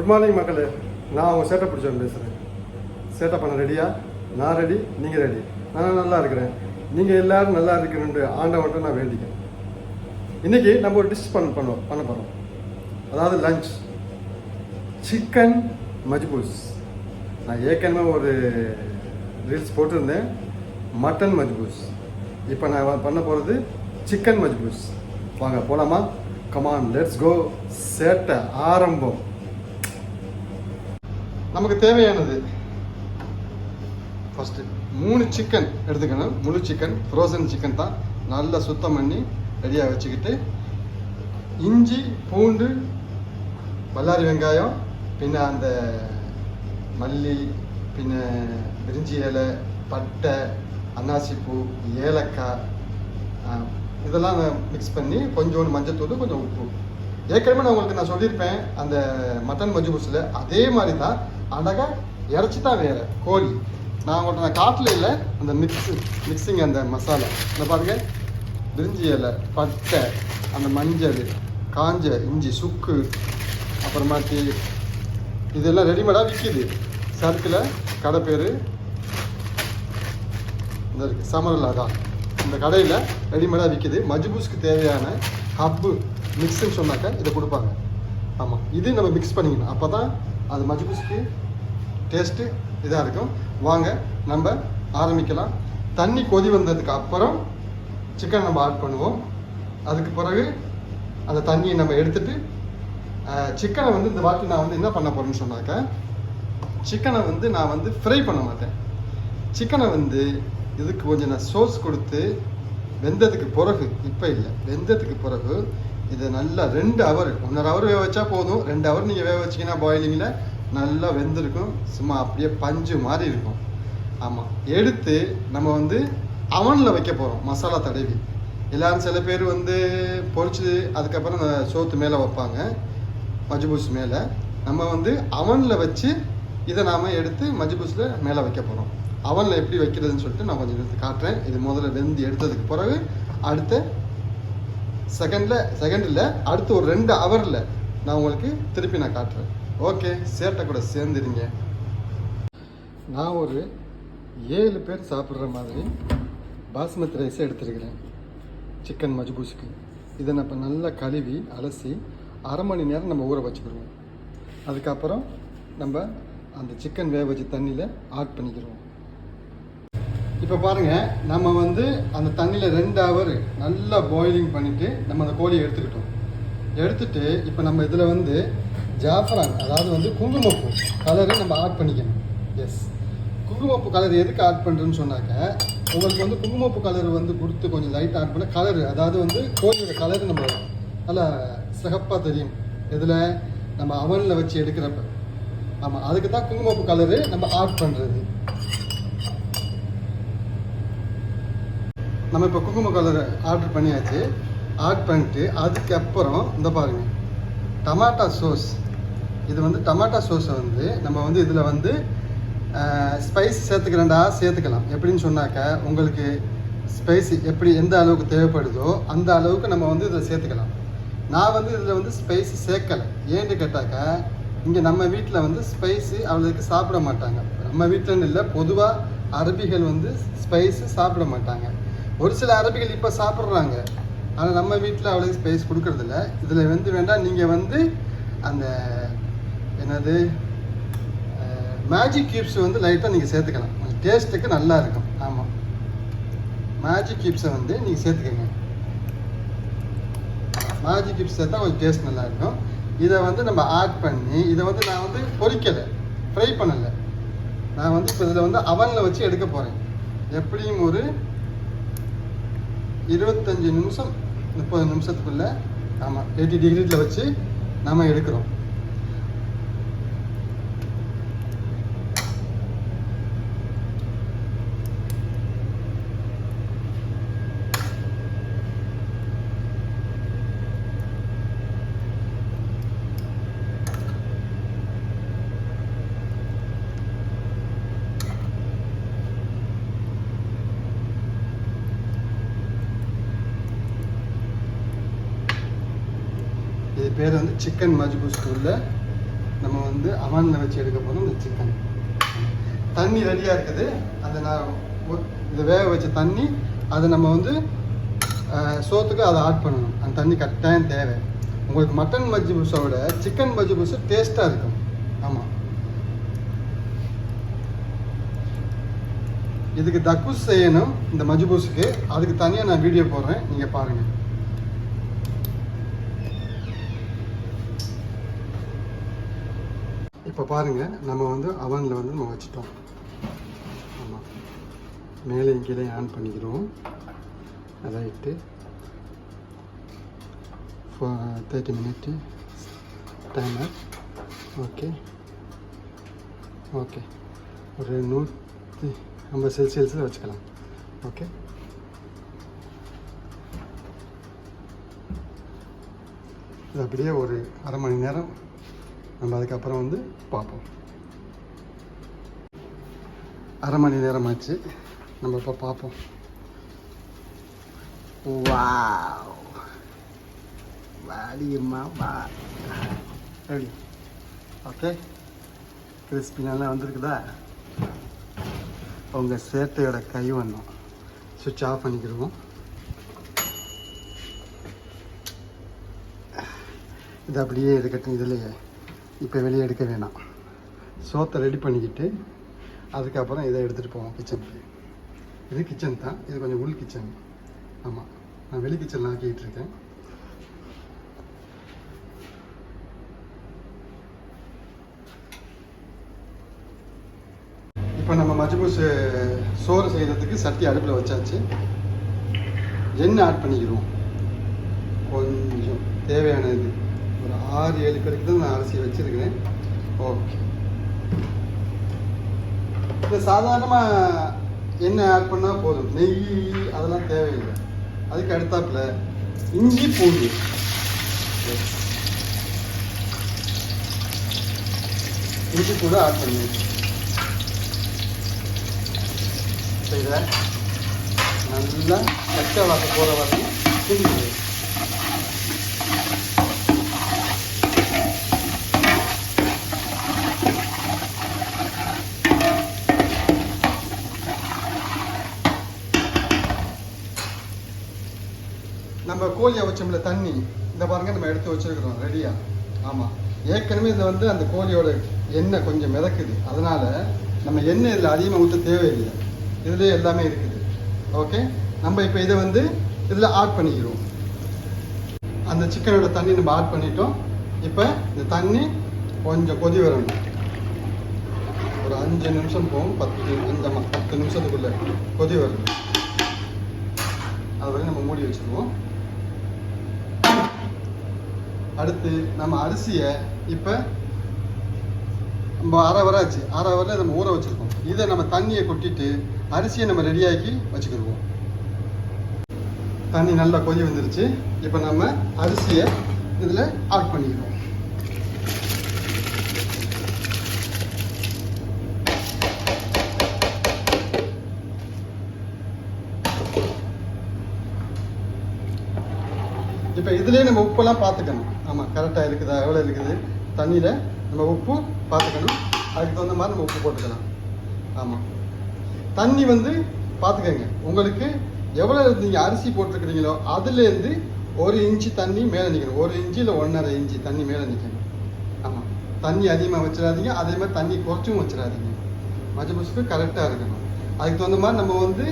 Good morning மக்களே, நான் உங்கள் சேட்டை பிடிச்சவன் பேசுகிறேன். சேட்டை பண்ண ரெடியா? நான் ரெடி, நீங்கள் ரெடி. நான் நல்லா இருக்கிறேன், நீங்கள் எல்லோரும் நல்லா இருக்கணுன்ட்டு ஆண்டவன்ட்டு நான் வேண்டிக்கிறேன். இன்றைக்கி நம்ம ஒரு டிஷ் பண்ண போகிறோம். அதாவது லஞ்ச் சிக்கன் மஜ்பூஸ். நான் ஏற்கனவே ஒரு ரீல்ஸ் போட்டிருந்தேன், மட்டன் மஜ்பூஸ். இப்போ நான் பண்ண போகிறது சிக்கன் மஜ்பூஸ். வாங்க போகலாமா? Come on, let's go. சேட்டை ஆரம்பம். நமக்கு தேவையானது ஃபஸ்ட்டு 3 சிக்கன் எடுத்துக்கணும். முழு சிக்கன், ஃப்ரோசன் சிக்கன் தான். நல்லா சுத்தம் பண்ணி ரெடியாக வச்சுக்கிட்டு, இஞ்சி, பூண்டு, பல்லாரி வெங்காயம், பின்ன அந்த மல்லி, பின்ன பிரிஞ்சி இலை, பட்டை, அன்னாசிப்பூ, ஏலக்காய், இதெல்லாம் மிக்ஸ் பண்ணி கொஞ்சோண்டு மஞ்சத்தூள், கொஞ்சம் உப்பு. ஏற்கனவே நான் உங்களுக்கு நான் சொல்லியிருப்பேன் அந்த மட்டன் மஜ்பூஸில். அதே மாதிரி தான் அழகாக இறச்சி தான் வேறு கோழி. நான் உங்கள்கிட்ட நான் காட்டில் இல்லை, அந்த மிக்சிங் அந்த மசாலா இந்த பாருங்க, பிரிஞ்சி இலை, பட்டை, அந்த மஞ்சள், காஞ்ச இஞ்சி, சுக்கு, அப்புறமாட்டி இதெல்லாம் ரெடிமேடாக விற்கிது. சர்க்கில் கடை பேர் இந்த இருக்குது, சமரலா தான். இந்த கடையில் ரெடிமேடாக விற்கிது. மஜ்பூஸ்க்கு தேவையான ஹப்பு மிக்ஸுன்னு சொன்னாக்க இதை கொடுப்பாங்க. ஆமாம், இது நம்ம மிக்ஸ் பண்ணிக்கணும். அப்போ தான் அது மஜ்பூஸ்க்கு டேஸ்ட்டு இதாக இருக்கும். வாங்க நம்ம ஆரம்பிக்கலாம். தண்ணி கொதி வந்ததுக்கு அப்புறம் சிக்கன் நம்ம ஆட் பண்ணுவோம். அதுக்கு பிறகு அந்த தண்ணியை நம்ம எடுத்துகிட்டு சிக்கனை வந்து இந்த வாட்டி நான் வந்து என்ன பண்ண போகிறேன்னு சொன்னாக்க, சிக்கனை வந்து நான் வந்து ஃப்ரை பண்ண மாட்டேன். சிக்கனை வந்து இதுக்கு கொஞ்சம் நான் சோஸ் கொடுத்து வெந்ததுக்கு பிறகு, இப்போ இல்லை, வெந்ததுக்கு பிறகு இதை நல்லா 2 ஹவர், 1.5 ஹவர் வேக வச்சா போதும். 2 ஹவர் நீங்கள் வேக வச்சிங்கன்னா பாயிலிங்கில் நல்லா வெந்திருக்கும். சும்மா அப்படியே பஞ்சு மாதிரி இருக்கும். ஆமாம், எடுத்து நம்ம வந்து அவனில் வைக்க போகிறோம். மசாலா தடவி எல்லாரும் சில பேர் வந்து பொரிச்சு அதுக்கப்புறம் அந்த சோத்து மேலே வைப்பாங்க, மஜ்பூஸ் மேலே. நம்ம வந்து அவனில் வச்சு இதை நாம் எடுத்து மஜ்பூஸில் மேலே வைக்க போகிறோம். அவனில் எப்படி வைக்கிறதுன்னு சொல்லிட்டு நான் கொஞ்சம் எடுத்து காட்டுறேன். இது முதல்ல வெந்து எடுத்ததுக்கு பிறகு அடுத்த செகண்டில் அடுத்து ஒரு 2 ஹவரில் நான் உங்களுக்கு திருப்பி நான் காட்டுறேன். ஓகே, சேட்டை கூட சேர்ந்துடுங்க. நான் ஒரு 7 பேர் சாப்பிட்ற மாதிரி பாஸ்மதி ரைஸை எடுத்துருக்கிறேன் சிக்கன் மஜ்பூஸுக்கு. இதை நான் இப்போ நல்லா கழுவி அலசி 1/2 மணி நேரம் நம்ம ஊற வச்சுக்கிடுவோம். அதுக்கப்புறம் நம்ம அந்த சிக்கன் வேக வச்சு தண்ணியில் ஆட் பண்ணிக்கிடுவோம். இப்போ பாருங்கள், நம்ம வந்து அந்த தண்ணியில் 2 ஹவர் நல்லா பாயிலிங் பண்ணிவிட்டு நம்ம அந்த கோழியை எடுத்துட்டு இப்போ நம்ம இதில் வந்து ஜாஃப்ரான், அதாவது வந்து குங்குமப்பூ கலரு நம்ம ஆட் பண்ணிக்கணும். எஸ், குங்குமப்பூ கலர் எதுக்கு ஆட் பண்ணுறேன்னு சொன்னாக்க, உங்களுக்கு வந்து குங்குமப்பூ கலர் வந்து கொடுத்து கொஞ்சம் லைட் ஆட் பண்ண கலரு, அதாவது வந்து கோழியோட கலரு நம்ம நல்லா சிகப்பாக தெரியும் இதில் நம்ம அவனில் வச்சு எடுக்கிறப்ப. ஆமாம், அதுக்கு தான் குங்குமப்பூ கலரு நம்ம ஆட் பண்ணுறது. நம்ம இப்போ குங்கும கலர் ஆர்டர் பண்ணியாச்சு. ஆட் பண்ணிட்டு அதுக்கப்புறம் இந்த பாருங்கள், டமாட்டா சோஸ். இது வந்து டமாட்டா சோஸை வந்து நம்ம வந்து இதில் வந்து ஸ்பைஸ் சேர்த்துக்கலாம். எப்படின்னு சொன்னாக்க, உங்களுக்கு ஸ்பைசி எப்படி எந்த அளவுக்கு தேவைப்படுதோ அந்த அளவுக்கு நம்ம வந்து இதில் சேர்த்துக்கலாம். நான் வந்து இதில் வந்து ஸ்பைசி சேர்க்கலை. ஏன்னு கேட்டாக்க, இங்கே நம்ம வீட்டில் வந்து ஸ்பைசி அவ்வளோக்கு சாப்பிட மாட்டாங்க. நம்ம வீட்டில்னு இல்லை, பொதுவாக அரபிகள் வந்து ஸ்பைஸு சாப்பிட மாட்டாங்க. ஒரு சில அரபிகள் இப்போ சாப்பிட்றாங்க, ஆனால் நம்ம வீட்டில் அவ்வளோ ஸ்பைஸ் கொடுக்கறதில்ல. இதில் வந்து வேண்டாம், நீங்கள் வந்து அந்த என்னது மேஜிக் கியூப்ஸ் வந்து லைட்டாக நீங்கள் சேர்த்துக்கலாம், கொஞ்சம் டேஸ்ட்டுக்கு நல்லா இருக்கும். ஆமாம், மேஜிக் கியூப்ஸை வந்து நீங்கள் சேர்த்துக்கங்க. மேஜிக் கியூப்ஸ் சேர்த்தா கொஞ்சம் டேஸ்ட் நல்லா இருக்கும். இதை வந்து நம்ம ஆட் பண்ணி, இதை வந்து நான் வந்து பொரிக்கலை, ஃப்ரை பண்ணலை. நான் வந்து இப்போ இதில் வந்து அவனில் வச்சு எடுக்க போகிறேன். எப்படியும் ஒரு 25 நிமிஷம் 30 நிமிஷத்துக்குள்ளே. ஆமாம், 80 டிகிரியில் வச்சு நம்ம எடுக்கிறோம். இது பேர் வந்து சிக்கன் மஜ்பூஸ் உள்ள நம்ம வந்து அவனில் வச்சு எடுக்க போகிறோம் இந்த சிக்கன். தண்ணி ரெடியாக இருக்குது. அதை நான் இதை வேக வச்ச தண்ணி அதை நம்ம வந்து சோத்துக்கு அதை ஆட் பண்ணணும். அந்த தண்ணி கட்டாயம் தேவை. உங்களுக்கு மட்டன் மஜ்ஜிபூஸை விட சிக்கன் மஜ்ஜிபூஸ் டேஸ்ட்டாக இருக்கும். ஆமாம், இதுக்கு தக்கூஸ் செய்யணும் இந்த மஜ்ஜிபூஸுக்கு. அதுக்கு தனியாக நான் வீடியோ போடுறேன், நீங்கள் பாருங்கள். இப்போ பாருங்கள், நம்ம வந்து அவனில் வந்து நம்ம வச்சுட்டோம். ஆமாம், மேலே கீழே ஆன் பண்ணிக்கிறோம். Right, 30 minutes timer. Okay okay, ஒரு 150 செல்சியஸில் வச்சுக்கலாம். ஓகே, இது அப்படியே ஒரு அரை மணி நேரம் நம்ம அதுக்கப்புறம் வந்து பார்ப்போம். அரை மணி நேரம் ஆச்சு, நம்ம இப்போ பார்ப்போம். வாவ், வாடியம்மா வா, ரெடி. ஓகே, கிறிஸ்பி நல்லா வந்திருக்குதா? உங்கள் சேட்டையோட கை வந்தோம். சுவிட்ச் ஆஃப் பண்ணிக்கிடுவோம். இது அப்படியே இருக்கட்டும். இதுலையே இப்போ வெளியே எடுக்க வேணாம். சோத்தை ரெடி பண்ணிக்கிட்டு அதுக்கப்புறம் இதை எடுத்துகிட்டு போவோம் கிச்சனுக்கு. இது கிச்சன் தான், இது கொஞ்சம் உள் கிச்சன். ஆமாம், நான் வெளி கிச்சனில் ஆக்கிட்டு இருக்கேன். இப்போ நம்ம மஜ்ஜிபூஸ் சோறு செய்கிறதுக்கு சட்டி அடுப்பில் வச்சாச்சு. எண்ணெய் ஆட் பண்ணிக்கிறோம். கொஞ்சம் தேவையானது ஒரு 6-7 பேருக்கு தான் நான் அரிசி வச்சுருக்கிறேன். ஓகே, இப்போ சாதாரணமாக எண்ணெய் ஆட் பண்ணால் போதும். நெய் அதெல்லாம் தேவையில்லை. அதுக்கு அடுத்தாப்புல இஞ்சி பூண்டு, இஞ்சி கூட ஆட் பண்ணிடுறேன். இதை நல்லா பச்சை வாசம் போகிற வரைக்கும் கிண்டிடுவேன். நம்ம கோழி வச்சோம்ல தண்ணி, இந்த பாருங்க நம்ம எடுத்து வச்சிருக்கிறோம் ரெடியா. ஆமாம், ஏற்கனவே இதில் வந்து அந்த கோழியோட எண்ணெய் கொஞ்சம் மிதக்குது. அதனால நம்ம எண்ணெய் இதில் அதிகமாக ஊற்ற தேவையில்லை. இதுலேயே எல்லாமே இருக்குது. ஓகே, நம்ம இப்போ இதை வந்து இதில் ஆட் பண்ணிக்கிறோம். அந்த சிக்கனோட தண்ணி நம்ம ஆட் பண்ணிட்டோம். இப்போ இந்த தண்ணி கொஞ்சம் கொதி வரணும். ஒரு 5 நிமிஷம் போகும். 10 நிமிஷத்துக்குள்ள கொதி வரணும். அது வரைக்கும் நம்ம மூடி வச்சுருவோம். அடுத்து நம்ம அரிசியை இப்போ நம்ம அரை வராச்சு. அரை வரையில் நம்ம ஊற வச்சுருக்கோம். இதை நம்ம தண்ணியை கொட்டிட்டு அரிசியை நம்ம ரெடியாக்கி வச்சுக்கிடுவோம். தண்ணி நல்லா கொதி வந்துருச்சு. இப்போ நம்ம அரிசியை இதில் ஆட் பண்ணிக்கிறோம். இப்போ இதுலேயே நம்ம உப்பெல்லாம் பார்த்துக்கணும். ஆமாம், கரெக்டாக இருக்குதா, எவ்வளோ இருக்குது தண்ணியில் நம்ம உப்பு பார்த்துக்கணும். அதுக்கு தகுந்த மாதிரி நம்ம உப்பு போட்டுக்கலாம். ஆமாம், தண்ணி வந்து பார்த்துக்கங்க. உங்களுக்கு எவ்வளோ நீங்கள் அரிசி போட்டிருக்கிறீங்களோ அதுலேருந்து 1 இன்ச்சு தண்ணி மேலே நிற்கணும். 1 இன்ச்சு இல்லை 1.5 இன்ச்சு தண்ணி மேலே நிற்கணும். ஆமாம், தண்ணி அதிகமாக வச்சிடாதீங்க, அதே மாதிரி தண்ணி குறைச்சும் வச்சிடாதீங்க. மஜ்ஜிபூஸுக்கு கரெக்டாக இருக்கணும். அதுக்கு தகுந்த மாதிரி நம்ம வந்து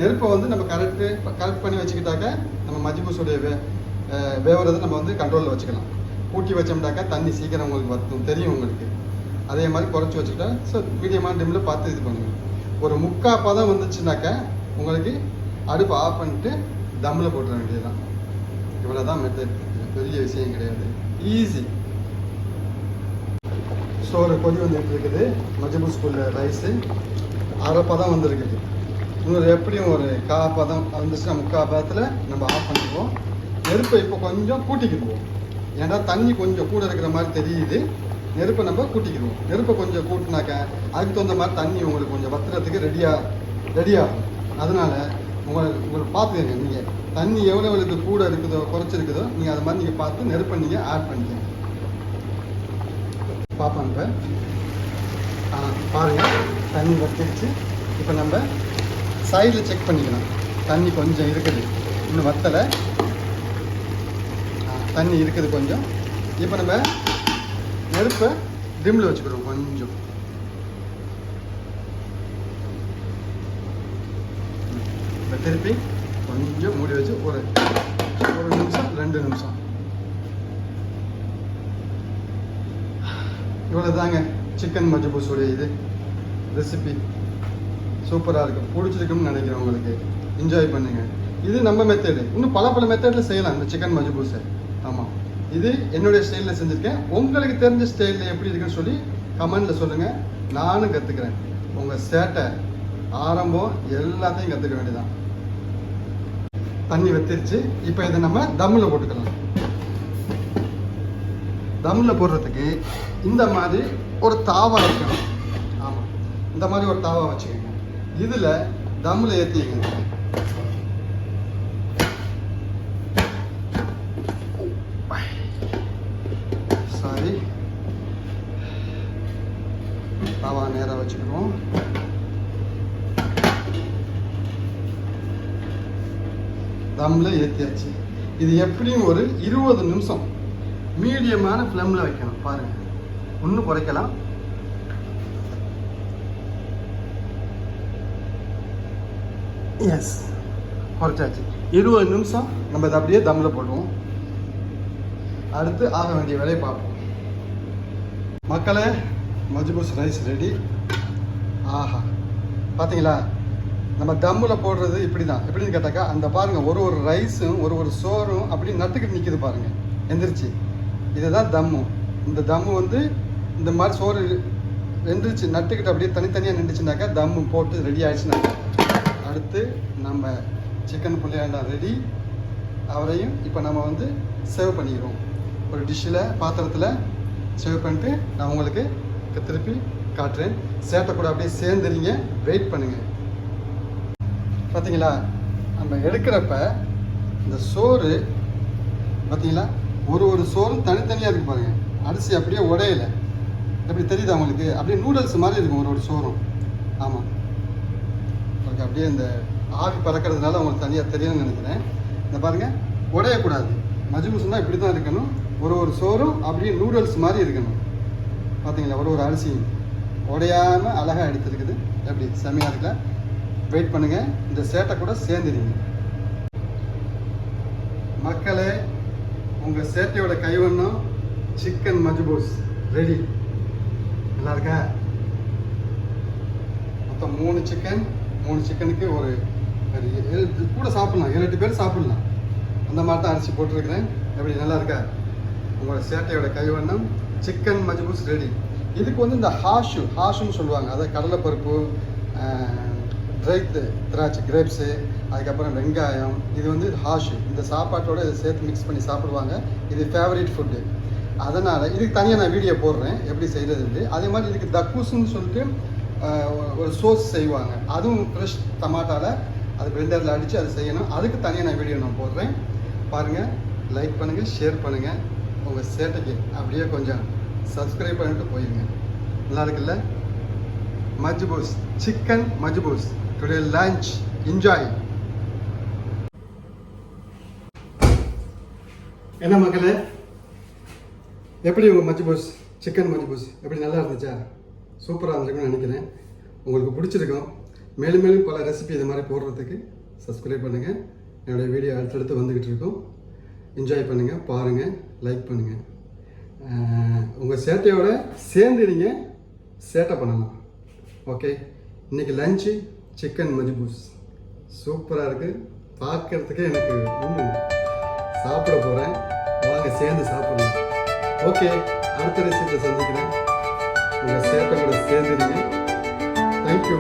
நெருப்பை வந்து நம்ம கரெக்ட் பண்ணி வச்சுக்கிட்டாக்க நம்ம மஜ்ஜிபூஸுடைய வேவறதை நம்ம வந்து கண்ட்ரோலில் வச்சுக்கலாம். கூட்டி வச்சோம்னாக்கா தண்ணி சீக்கிரம் உங்களுக்கு வற்றும் தெரியும் உங்களுக்கு. அதே மாதிரி குறைச்சி வச்சுக்கிட்டா மீடியமான டைமில் பார்த்து இது பண்ணுங்கள். ஒரு 3/4 பதம் வந்துச்சுனாக்கா உங்களுக்கு அடுப்பு ஆஃப் பண்ணிட்டு தம்மில் போட்டுற வேண்டியதுதான். இவ்வளோ தான் மெத்தட். பெரிய விஷயம் கிடையாது, ஈஸி. சோறு கொதி வந்துட்டு இருக்குது. மஜ்ஜிபூஸ்குள்ள ரைஸு அரை பதம் வந்துருக்குது. இன்னொரு எப்படியும் ஒரு 1/4 பதம் வந்துச்சுன்னா 3/4 பதத்தில் நம்ம ஆஃப் பண்ணிக்குவோம். நெருப்பை இப்போ கொஞ்சம் கூட்டிக்கிடுவோம். ஏன்னா தண்ணி கொஞ்சம் கூட இருக்கிற மாதிரி தெரியுது. நெருப்பை நம்ம கூட்டிக்கிடுவோம். நெருப்பை கொஞ்சம் கூட்டினாக்க அதுக்கு தகுந்த மாதிரி தண்ணி உங்களுக்கு கொஞ்சம் வத்துறதுக்கு ரெடியாகும். அதனால் உங்களுக்கு பார்த்துக்கங்க. நீங்கள் தண்ணி எவ்வளோ கூட இருக்குதோ குறைச்சிருக்குதோ நீங்கள் அது மாதிரி நீங்கள் பார்த்து நெருப்பை நீங்கள் ஆட் பண்ணிக்கங்க. பார்ப்போம். இப்போ பாருங்கள், தண்ணி வத்திடுச்சு. இப்போ நம்ம சைடில் செக் பண்ணிக்கலாம். தண்ணி கொஞ்சம் இருக்குது, இன்னும் வத்தலை. தண்ணி இருக்குது கொஞ்சம். இப்போ நம்ம நெருப்பை டிம்மில் வச்சுக்கிறோம் கொஞ்சம். இப்போ திருப்பி கொஞ்சம் மூடி வச்சு ஒரு நிமிஷம் 2 நிமிஷம். இவ்வளோ தாங்க சிக்கன் மஜ்பூஸோடைய இது ரெசிபி. சூப்பராக இருக்கும், பிடிச்சிருக்குன்னு நினைக்கிறேன். உங்களுக்கு என்ஜாய் பண்ணுங்கள். இது நம்ம மெத்தடு. இன்னும் பல மெத்தடில் செய்யலாம் இந்த சிக்கன் மஜ்பூஸை. ஆமாம், இது என்னுடைய ஸ்டைலில் செஞ்சுருக்கேன். உங்களுக்கு தெரிஞ்ச ஸ்டைலில் எப்படி இருக்குன்னு சொல்லி கமெண்டில் சொல்லுங்கள். நானும் கற்றுக்கிறேன். உங்கள் சேட்டை ஆரம்பம் எல்லாத்தையும் கற்றுக்க வேண்டியதான். தண்ணி வத்திருச்சு. இப்போ இதை நம்ம தம்மில் போட்டுக்கலாம். தம்மில் போடுறதுக்கு இந்த மாதிரி ஒரு தாவா வைக்கணும். ஆமாம், இந்த மாதிரி ஒரு தாவா வச்சுக்கோங்க. இதில் தம்மில் ஏற்றிக்கங்க. சாரி, தாவா நேராக வச்சுக்கணும். தம்மில் ஏற்றியாச்சு. இது எப்படியும் ஒரு 20 நிமிஷம் மீடியமான ஃப்ளேமில் வைக்கணும். பாருங்கள், ஒன்று குறைக்கலாம். எஸ், குறைச்சாச்சு. 20 நிமிஷம் நம்ம இதை அப்படியே தம்மில் போடுவோம். அடுத்து ஆக வேண்டிய வேலையை பார்ப்போம். மக்களே, மஜ்பூஸ் ரைஸ் ரெடி. ஆஹா, பார்த்தீங்களா? நம்ம தம்மில் போடுறது இப்படி தான். எப்படின்னு கேட்டாக்கா, அந்த பாருங்கள், ஒரு ரைஸும் ஒரு சோறும் அப்படி நட்டுக்கிட்டு நிற்கிது பாருங்கள், எந்திரிச்சு. இதுதான் தம்மு. இந்த தம்மு வந்து இந்த மாதிரி சோறு எந்திரிச்சு நட்டுக்கிட்டு அப்படியே தனித்தனியாக நின்றுச்சுனாக்கா தம்மு போட்டு ரெடி ஆயிடுச்சுனாக்கா, அடுத்து நம்ம சிக்கன் புள்ளையாண்டா ரெடி. அவரையும் இப்போ நம்ம வந்து சர்வ் பண்ணிக்கிறோம். ஒரு டிஷ்ஷில், பாத்திரத்தில் சர்வ் பண்ணிட்டு நான் உங்களுக்கு திருப்பி காட்டுறேன். சேட்டை கூட அப்படியே சேர்ந்துறீங்க, வெயிட் பண்ணுங்கள். பார்த்தீங்களா, நம்ம எடுக்கிறப்ப இந்த சோறு பார்த்தீங்களா, ஒரு சோறும் தனித்தனியாக இருக்குது பாருங்கள். அரிசி அப்படியே உடையலை. எப்படி தெரியுது அவங்களுக்கு? அப்படியே நூடுல்ஸ் மாதிரி இருக்கும் ஒரு சோறும். ஆமாம், உங்களுக்கு அப்படியே இந்த ஆவி பறக்கிறதுனால உங்களுக்கு தனியாக தெரியணும்னு நினைக்கிறேன். இந்த பாருங்கள், உடையக்கூடாது. மஜ்பூஸ்னால் இப்படி தான் இருக்கணும். ஒரு சோறும் அப்படியே நூடுல்ஸ் மாதிரி இருக்கணும். பார்த்தீங்களா, ஒரு அரிசியும் உடையாமல் அழகாக எடுத்துருக்குது. எப்படி செமையாக இருக்குல்ல? வெயிட் பண்ணுங்கள், இந்த சேட்டை கூட சேர்ந்துடுங்க. மக்களே, உங்கள் சேட்டையோட கைவண்ணம் சிக்கன் மஜ்பூஸ் ரெடி. நல்லா இருக்கா? மொத்தம் 3 சிக்கன். 3 சிக்கனுக்கு ஒரு கூட சாப்பிட்லாம், 7-8 பேர் சாப்பிட்லாம். அந்த மாதிரி தான் அரிசி போட்டிருக்கிறேன். எப்படி நல்லா இருக்கா? உங்களோட சேட்டையோட கைவண்ணம் சிக்கன் மஜ்பூஸ் ரெடி. இதுக்கு வந்து இந்த ஹாஷுன்னு சொல்லுவாங்க. அதாவது கடலைப்பருப்பு, ட்ரை திராட்சை கிரேப்ஸு, அதுக்கப்புறம் வெங்காயம். இது வந்து ஹாஷு. இந்த சாப்பாட்டோடு இதை சேர்த்து மிக்ஸ் பண்ணி சாப்பிடுவாங்க. இது ஃபேவரட் ஃபுட்டு. அதனால் இதுக்கு தனியாக நான் வீடியோ போடுறேன் எப்படி செய்கிறது. அதே மாதிரி இதுக்கு தக்கூஸ்ன்னு சொல்லிட்டு ஒரு சோஸ் செய்வாங்க. அதுவும் ஃப்ரெஷ் டமாட்டாவில் அது பிளெண்டரில் அடித்து அதை செய்யணும். அதுக்கு தனியாக நான் வீடியோ நான் போடுறேன். பாருங்கள், லைக் பண்ணுங்கள், ஷேர் பண்ணுங்கள். உங்கள் சேட்டைக்கு அப்படியே கொஞ்சம் சப்ஸ்கிரைப் பண்ணிட்டு போயிருங்க. நல்லா இருக்குல்ல? Machboos, chicken machboos today lunch. Enjoy. என்ன மக்களே, எப்படி உங்கள் மஜ்பூஸ், சிக்கன் மஜ்பூஸ் எப்படி நல்லா இருந்துச்சா? சூப்பராக இருந்திருக்குன்னு நினைக்கிறேன். உங்களுக்கு பிடிச்சிருக்கும். மேலும் மேலும் பல ரெசிபி இது மாதிரி போடுறதுக்கு சப்ஸ்கிரைப் பண்ணுங்கள். என்னுடைய வீடியோ அடுத்தடுத்து வந்துக்கிட்டு இருக்கும். என்ஜாய் பண்ணுங்கள், பாருங்கள், லைக் பண்ணுங்கள். உங்கள் சேட்டையோட சேர்ந்து நீங்கள் சேட்டை பண்ணலாம். ஓகே, இன்றைக்கி லஞ்சு சிக்கன் மஜ்பூஸ் சூப்பராக இருக்குது. பார்க்குறதுக்கே எனக்கு சாப்பிட போகிறேன். வாங்க சேர்ந்து சாப்பிடலாம். ஓகே, அடுத்த ரெசிபியில் சந்திக்கிறேன். உங்கள் சேட்டை கூட சேர்ந்துருங்க. தேங்க்யூ.